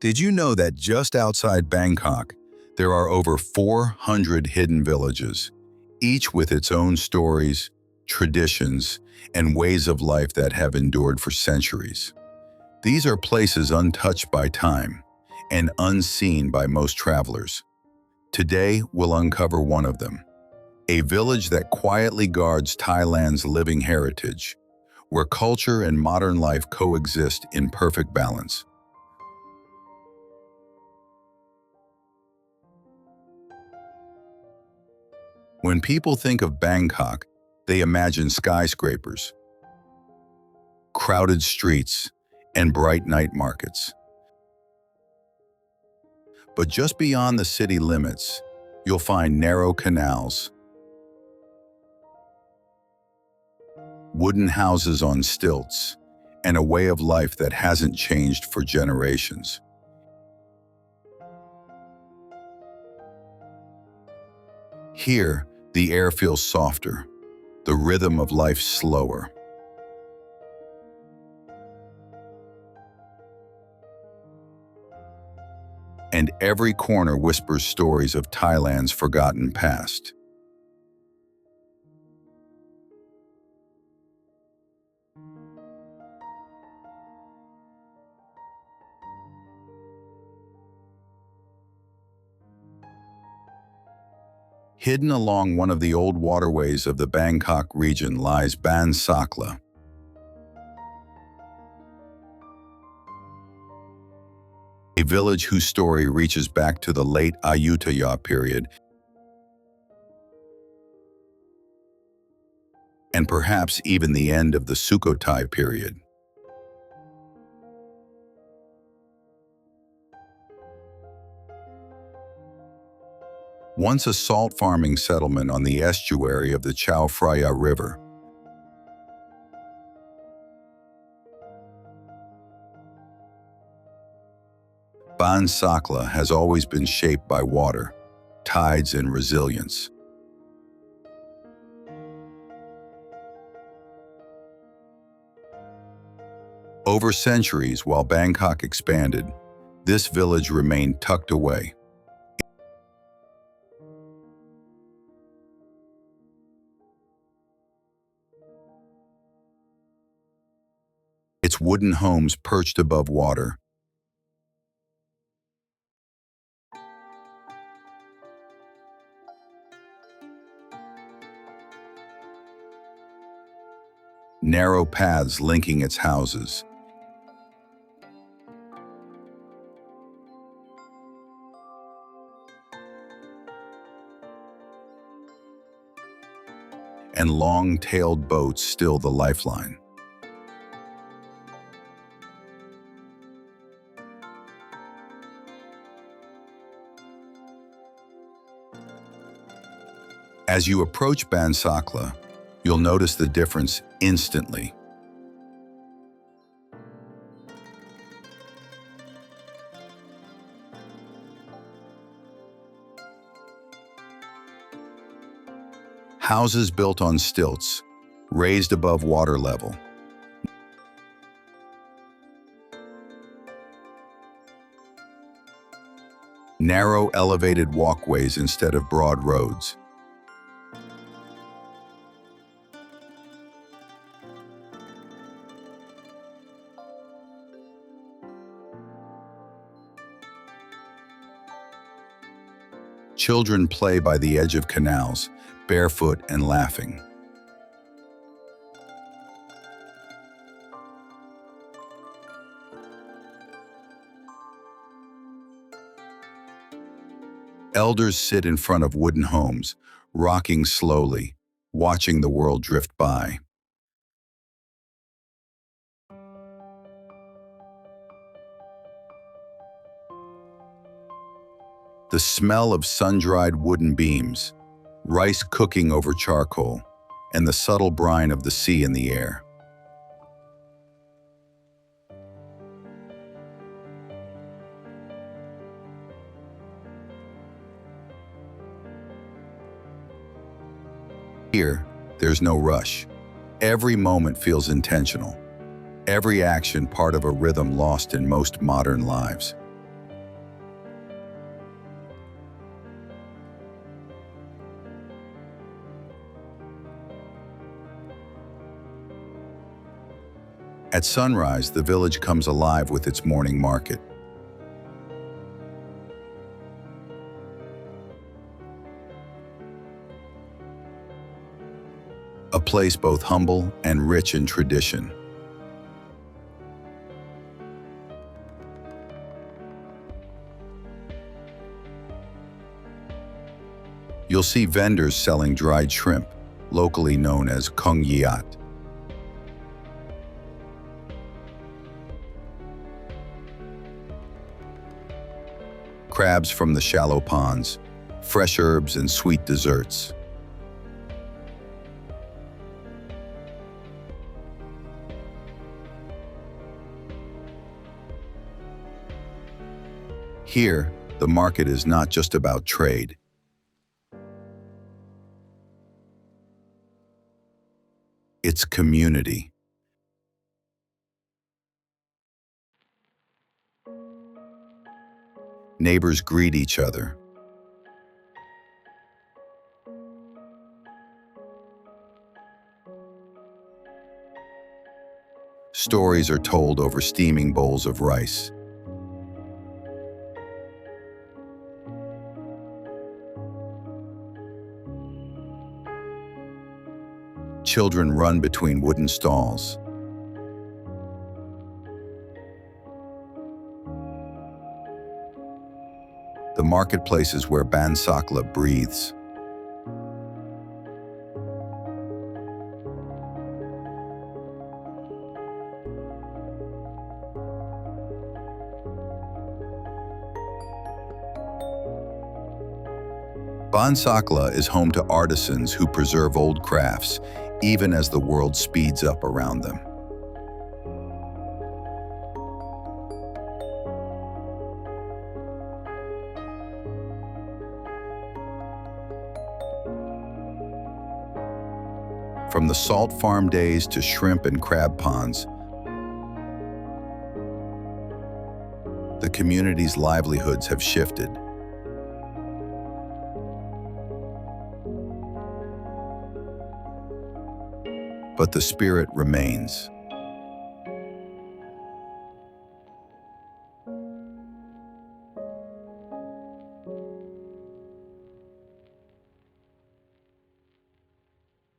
Did you know that just outside Bangkok, there are over 400 hidden villages, each with its own stories, traditions, and ways of life that have endured for centuries? These are places untouched by time and unseen by most travelers. Today, we'll uncover one of them, a village that quietly guards Thailand's living heritage, where culture and modern life coexist in perfect balance. When people think of Bangkok, they imagine skyscrapers, crowded streets, and bright night markets. But just beyond the city limits, you'll find narrow canals, wooden houses on stilts, and a way of life that hasn't changed for generations. Here, the air feels softer, the rhythm of life slower. And every corner whispers stories of Thailand's forgotten past. Hidden along one of the old waterways of the Bangkok region lies Bansakla, a village whose story reaches back to the late Ayutthaya period and perhaps even the end of the Sukhothai period. Once a salt farming settlement on the estuary of the Chao Phraya River, Bansakla has always been shaped by water, tides, and resilience. Over centuries, while Bangkok expanded, this village remained tucked away. Its wooden homes perched above water, narrow paths linking its houses, and long-tailed boats still the lifeline. As you approach Bansakla, you'll notice the difference instantly. Houses built on stilts, raised above water level. Narrow, elevated walkways instead of broad roads. Children play by the edge of canals, barefoot and laughing. Elders sit in front of wooden homes, rocking slowly, watching the world drift by. The smell of sun-dried wooden beams, rice cooking over charcoal, and the subtle brine of the sea in the air. Here, there's no rush. Every moment feels intentional. Every action part of a rhythm lost in most modern lives. At sunrise, the village comes alive with its morning market. A place both humble and rich in tradition. You'll see vendors selling dried shrimp, locally known as kung yiat. Crabs from the shallow ponds, fresh herbs and sweet desserts. Here, the market is not just about trade. It's community. Neighbors greet each other. Stories are told over steaming bowls of rice. Children run between wooden stalls. The marketplace is where Bansakla breathes. Bansakla is home to artisans who preserve old crafts, even as the world speeds up around them. From the salt farm days to shrimp and crab ponds, the community's livelihoods have shifted. But the spirit remains.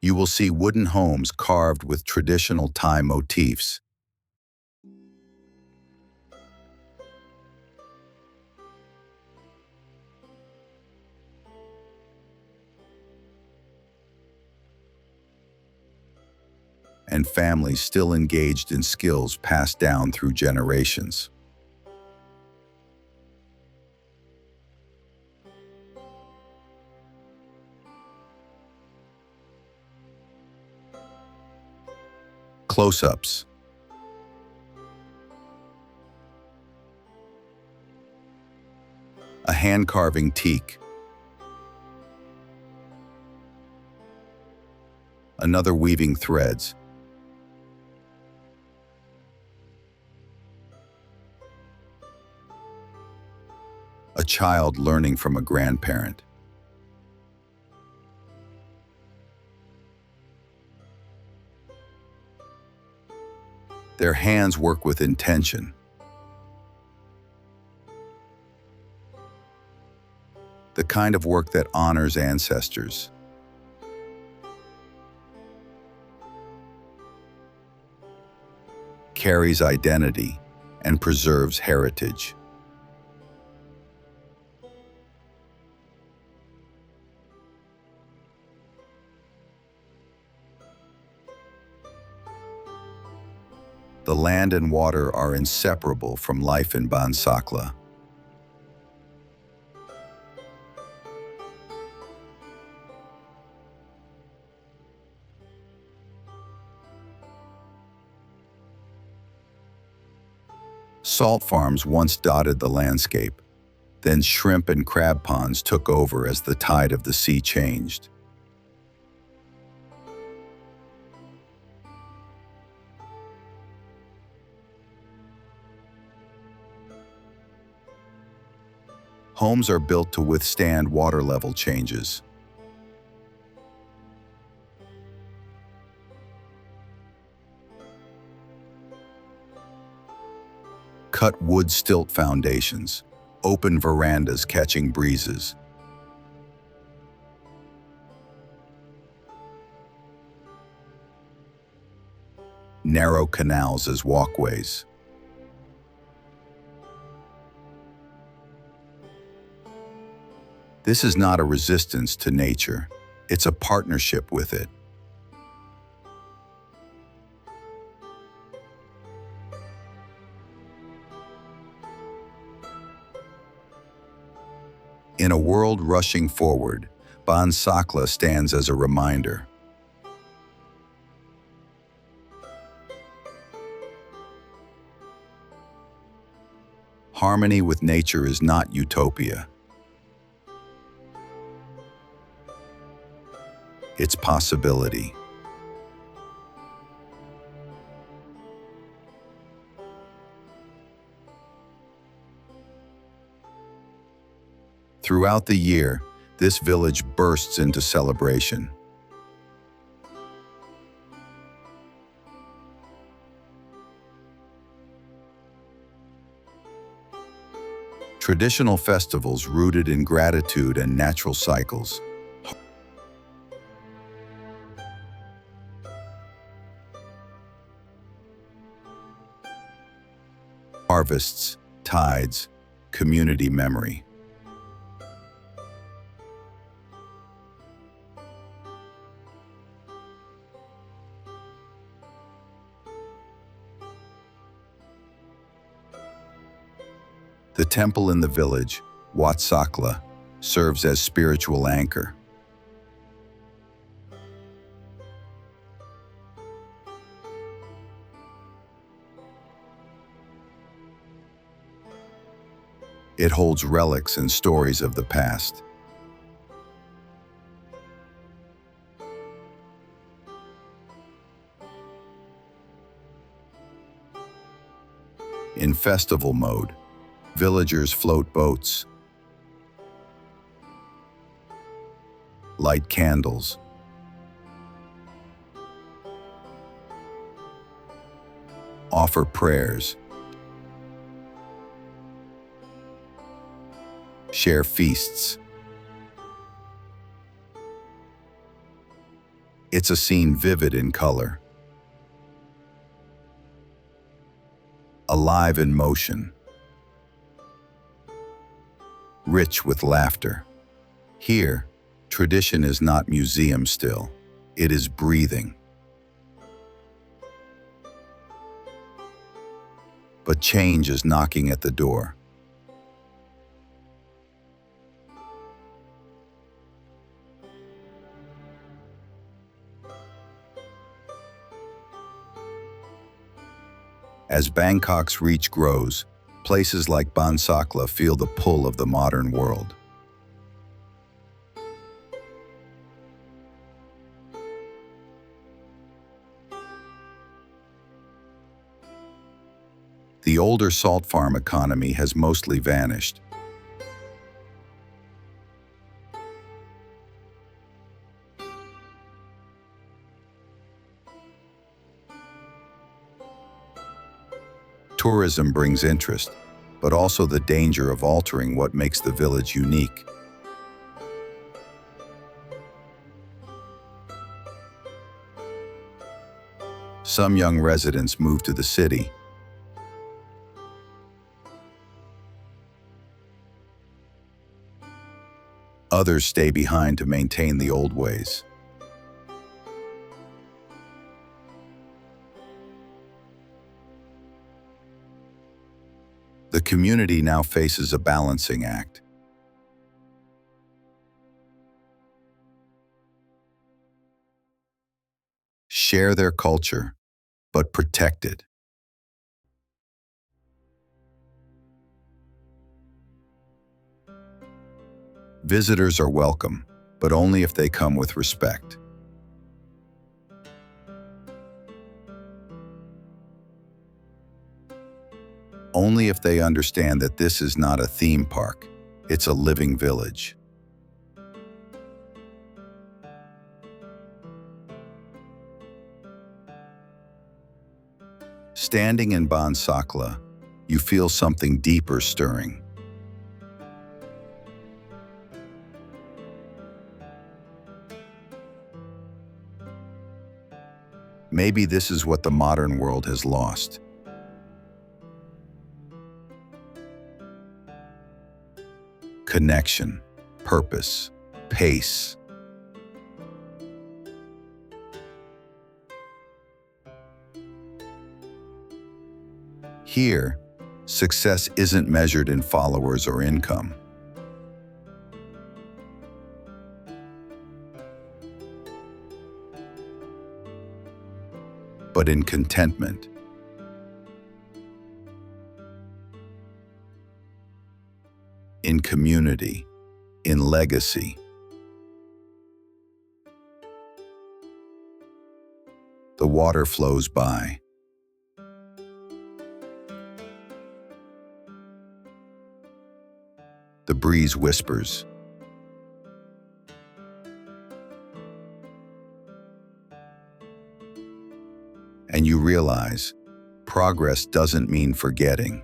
You will see wooden homes carved with traditional Thai motifs. And families still engaged in skills passed down through generations. Close-ups. A hand-carving teak. Another weaving threads. A child learning from a grandparent. Their hands work with intention. The kind of work that honors ancestors. Carries identity and preserves heritage. The land and water are inseparable from life in Bansakla. Salt farms once dotted the landscape. Then shrimp and crab ponds took over as the tide of the sea changed. Homes are built to withstand water level changes. Cut wood stilt foundations, open verandas catching breezes. Narrow canals as walkways. This is not a resistance to nature, it's a partnership with it. In a world rushing forward, Bansakla stands as a reminder. Harmony with nature is not utopia. It's possibility. Throughout the year, this village bursts into celebration. Traditional festivals rooted in gratitude and natural cycles. Harvests, tides, community memory. The temple in the village, Bansakla, serves as spiritual anchor. It holds relics and stories of the past. In festival mode, villagers float boats, light candles, offer prayers, share feasts. It's a scene vivid in color, alive in motion, rich with laughter. Here, tradition is not museum still, it is breathing. But change is knocking at the door. As Bangkok's reach grows, places like Bansakla feel the pull of the modern world. The older salt farm economy has mostly vanished. Tourism brings interest, but also the danger of altering what makes the village unique. Some young residents move to the city. Others stay behind to maintain the old ways. The community now faces a balancing act. Share their culture, but protect it. Visitors are welcome, but only if they come with respect. Only if they understand that this is not a theme park, it's a living village. Standing in Bansakla, you feel something deeper stirring. Maybe this is what the modern world has lost. Connection, purpose, pace. Here, success isn't measured in followers or income. But in contentment. In community, in legacy. The water flows by. The breeze whispers. And you realize, progress doesn't mean forgetting.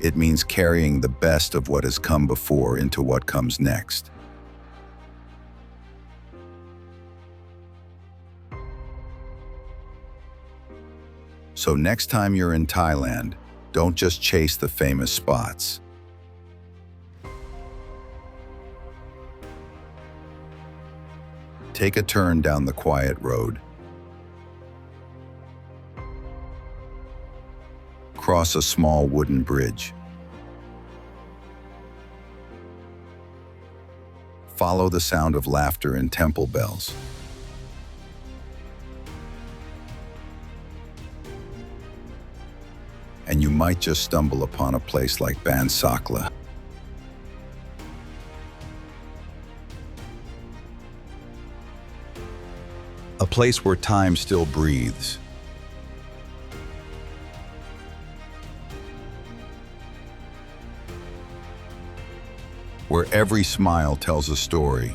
It means carrying the best of what has come before into what comes next. So next time you're in Thailand, don't just chase the famous spots. Take a turn down the quiet road. Cross a small wooden bridge. Follow the sound of laughter and temple bells. And you might just stumble upon a place like Bansakla. A place where time still breathes. Where every smile tells a story.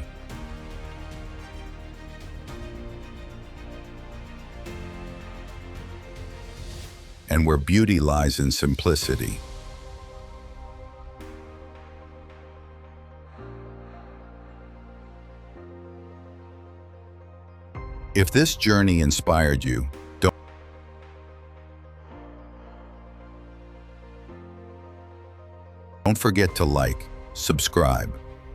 And where beauty lies in simplicity. If this journey inspired you, don't forget to like, subscribe,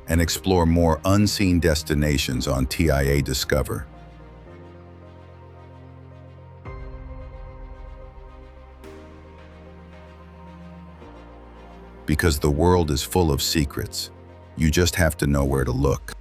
and explore more unseen destinations on TIADiscover. Because the world is full of secrets. You just have to know where to look.